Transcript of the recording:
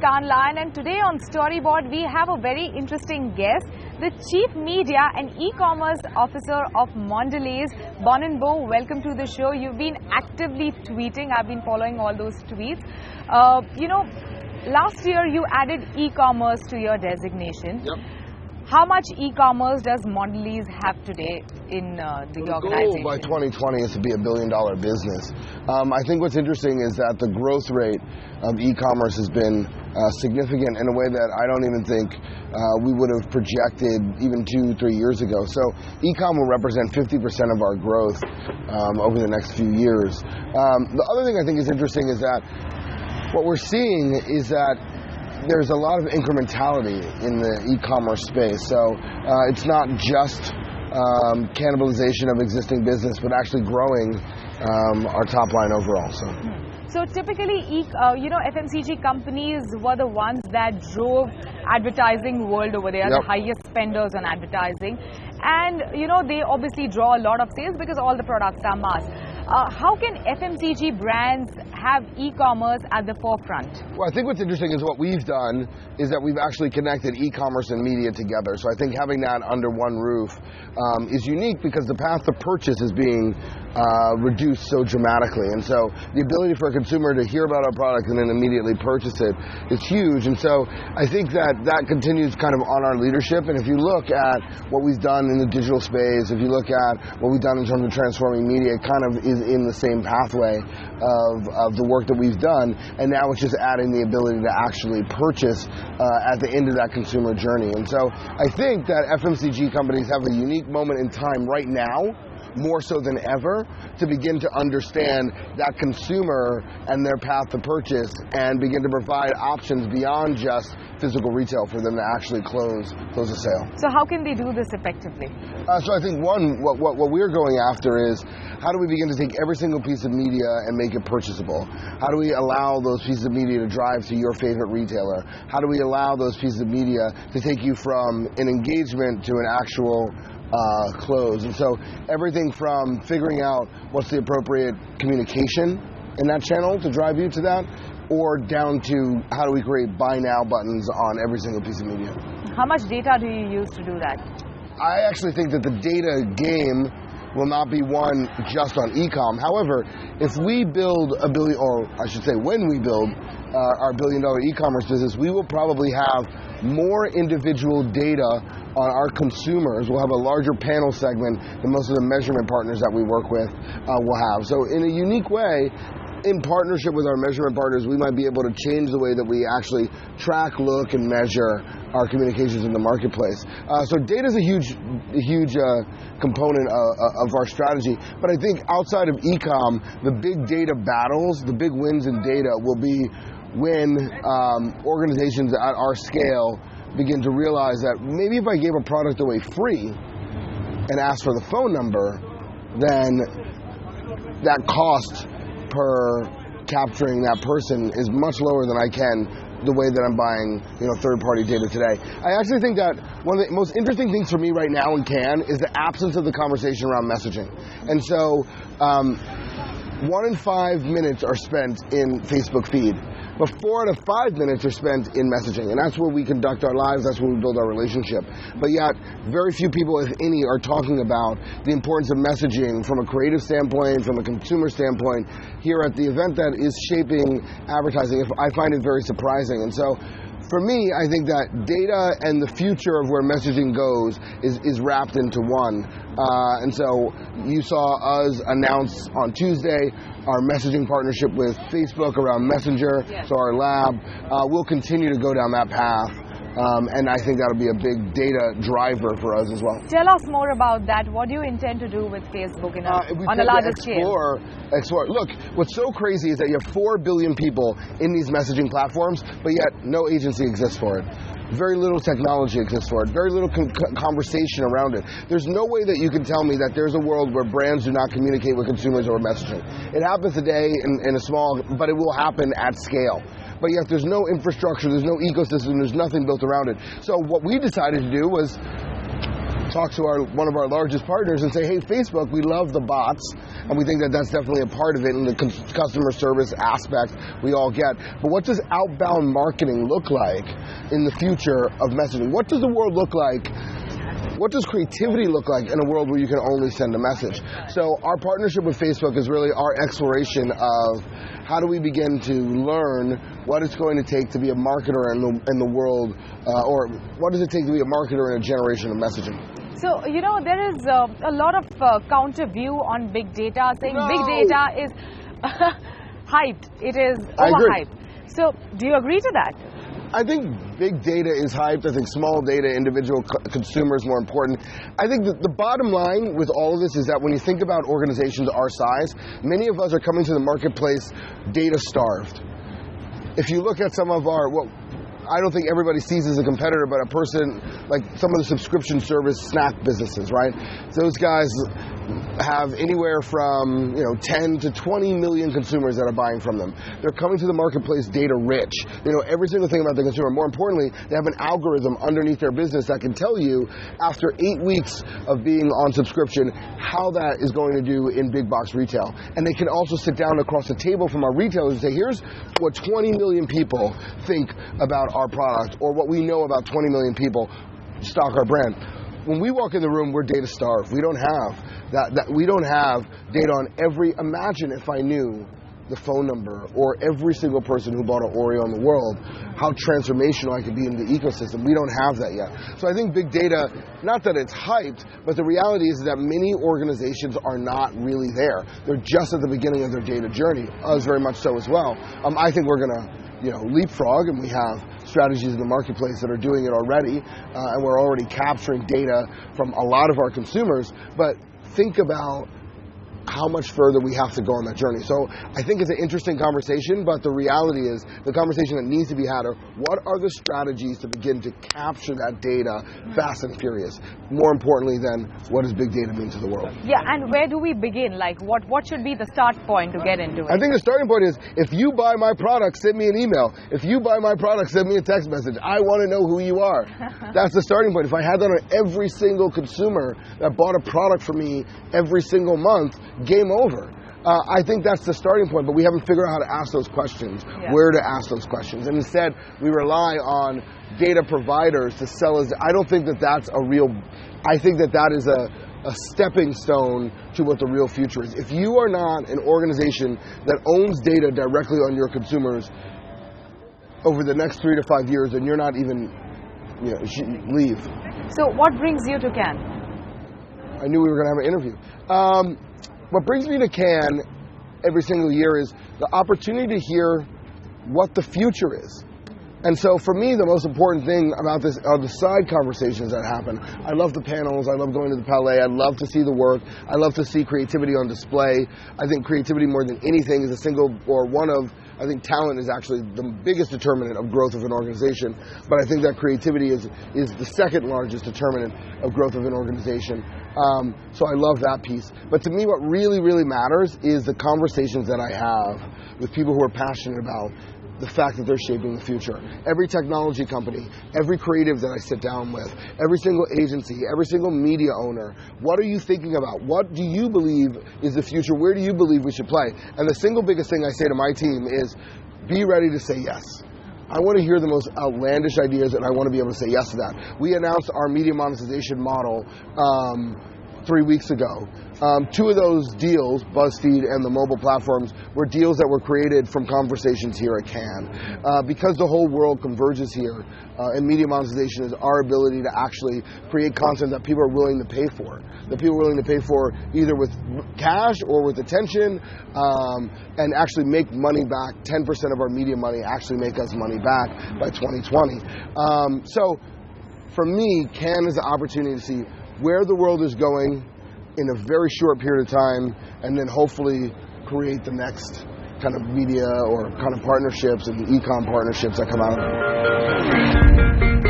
Kanlan, and today on Storyboard we have a very interesting guest, the Chief Media and E-Commerce Officer of Mondelez, Bonin. Bough, welcome to the show. You've been actively tweeting. I've been following all those tweets. Last year you added e-commerce to your designation. Yep. How much e-commerce does Mondelez have today in the organization? The goal by 2020 is to be $1 billion business. I think what's interesting is that the growth rate of e-commerce has been significant in a way that I don't even think we would have projected even 2-3 years ago. So e-com will represent 50% of our growth over the next few years. The other thing I think is interesting is that what we're seeing is that there's a lot of incrementality in the e-commerce space. So it's not just cannibalization of existing business, but actually growing our top line overall. So typically, FMCG companies were the ones that drove advertising world over. They are the highest spenders on advertising. And, they obviously draw a lot of sales because all the products are mass. How can FMCG brands have e-commerce at the forefront? Well, I think what's interesting is what we've done is that we've actually connected e-commerce and media together. So I think having that under one roof is unique because the path to purchase is being reduced so dramatically. And so the ability for a consumer to hear about our product and then immediately purchase it is huge. And so I think that continues kind of on our leadership. And if you look at what we've done in the digital space, if you look at what we've done in terms of transforming media, it kind of is in the same pathway of the work that we've done. And now it's just adding the ability to actually purchase at the end of that consumer journey. And so I think that FMCG companies have a unique moment in time right now, more so than ever, to begin to understand that consumer and their path to purchase and begin to provide options beyond just physical retail for them to actually close a sale. So how can they do this effectively? So I think what we're going after is how do we begin to take every single piece of media and make it purchasable? How do we allow those pieces of media to drive to your favorite retailer? How do we allow those pieces of media to take you from an engagement to an actual close? And so everything from figuring out what's the appropriate communication in that channel to drive you to that, or down to how do we create buy now buttons on every single piece of media. How much data do you use to do that? I actually think that the data game will not be won just on e-com. However, if we build a billion, or I should say when we build our $1 billion e-commerce business, we will probably have more individual data on our consumers. We'll have a larger panel segment than most of the measurement partners that we work with will have. So in a unique way, in partnership with our measurement partners, we might be able to change the way that we actually track, look, and measure our communications in the marketplace. So data is a huge component of our strategy. But I think outside of e-com, the big data battles, the big wins in data will be when organizations at our scale begin to realize that maybe if I gave a product away free and asked for the phone number, then that cost per capturing that person is much lower than I can the way that I'm buying third-party data today. I actually think that one of the most interesting things for me right now in Cannes is the absence of the conversation around messaging. And so 1 in 5 minutes are spent in Facebook feed, but 4 out of 5 minutes are spent in messaging, and that's where we conduct our lives, that's where we build our relationship. But yet, very few people, if any, are talking about the importance of messaging from a creative standpoint, from a consumer standpoint, here at the event that is shaping advertising. I find it very surprising. And so, for me, I think that data and the future of where messaging goes is wrapped into one. And so you saw us announce on Tuesday our messaging partnership with Facebook around Messenger, so our lab. We'll continue to go down that path. And I think that'll be a big data driver for us as well. Tell us more about that. What do you intend to do with Facebook on a larger scale? Explore. Look, what's so crazy is that you have 4 billion people in these messaging platforms, but yet no agency exists for it. Very little technology exists for it. Very little conversation around it. There's no way that you can tell me that there's a world where brands do not communicate with consumers over messaging. It happens today in a small, but it will happen at scale. But yet there's no infrastructure, there's no ecosystem, there's nothing built around it. So what we decided to do was talk to one of our largest partners and say, hey, Facebook, we love the bots, and we think that that's definitely a part of it, and the customer service aspect we all get. But what does outbound marketing look like in the future of messaging? What does the world look like? What does creativity look like in a world where you can only send a message? So our partnership with Facebook is really our exploration of how do we begin to learn what it's going to take to be a marketer in the world, or what does it take to be a marketer in a generation of messaging? So, there is a lot of counter view on big data, saying big data is hyped. It is overhyped. So, do you agree to that? I think big data is hyped. I think small data, individual consumers, more important. I think that the bottom line with all of this is that when you think about organizations our size, many of us are coming to the marketplace data starved. If you look at some of our, I don't think everybody sees as a competitor, but a person like some of the subscription service snack businesses, right? Those guys have anywhere from 10 to 20 million consumers that are buying from them. They're coming to the marketplace data rich. They know every single thing about the consumer. More importantly, they have an algorithm underneath their business that can tell you after 8 weeks of being on subscription how that is going to do in big box retail. And they can also sit down across the table from our retailers and say, here's what 20 million people think about our product, or what we know about 20 million people stock our brand. When we walk in the room, we're data starved. We don't have that. We don't have data on every. Imagine if I knew the phone number or every single person who bought an Oreo in the world, how transformational I could be in the ecosystem. We don't have that yet. So I think big data, not that it's hyped, but the reality is that many organizations are not really there. They're just at the beginning of their data journey. Us very much so as well. I think we're going to leapfrog, and we have strategies in the marketplace that are doing it already, and we're already capturing data from a lot of our consumers, but think about how much further we have to go on that journey. So I think it's an interesting conversation, but the reality is the conversation that needs to be had are what are the strategies to begin to capture that data fast and furious? More importantly than what does big data mean to the world? Yeah, and where do we begin? Like what should be the start point to get into it? I think the starting point is if you buy my product, send me an email. If you buy my product, send me a text message. I want to know who you are. That's the starting point. If I had that on every single consumer that bought a product from me every single month, game over. I think that's the starting point, but we haven't figured out how to ask those questions, where to ask those questions. And instead, we rely on data providers to sell us. I don't think that that's a real, I think that that is a stepping stone to what the real future is. If you are not an organization that owns data directly on your consumers over the next 3 to 5 years, then you're not even, leave. So what brings you to Cannes? I knew we were going to have an interview. What brings me to Cannes every single year is the opportunity to hear what the future is. And so for me, the most important thing about this are the side conversations that happen. I love the panels. I love going to the Palais. I love to see the work. I love to see creativity on display. I think creativity more than anything is I think talent is actually the biggest determinant of growth of an organization. But I think that creativity is the second largest determinant of growth of an organization. So I love that piece. But to me, what really, really matters is the conversations that I have with people who are passionate about the fact that they're shaping the future. Every technology company, every creative that I sit down with, every single agency, every single media owner, what are you thinking about? What do you believe is the future? Where do you believe we should play? And the single biggest thing I say to my team is, be ready to say yes. I want to hear the most outlandish ideas, and I want to be able to say yes to that. We announced our media monetization model 3 weeks ago. 2 of those deals, BuzzFeed and the mobile platforms, were deals that were created from conversations here at Cannes. Because the whole world converges here, and media monetization is our ability to actually create content that people are willing to pay for. That people are willing to pay for either with cash or with attention, and actually make money back. 10% of our media money actually make us money back by 2020. So for me, Cannes is an opportunity to see where the world is going in a very short period of time, and then hopefully create the next kind of media or kind of partnerships and e-com partnerships that come out of it.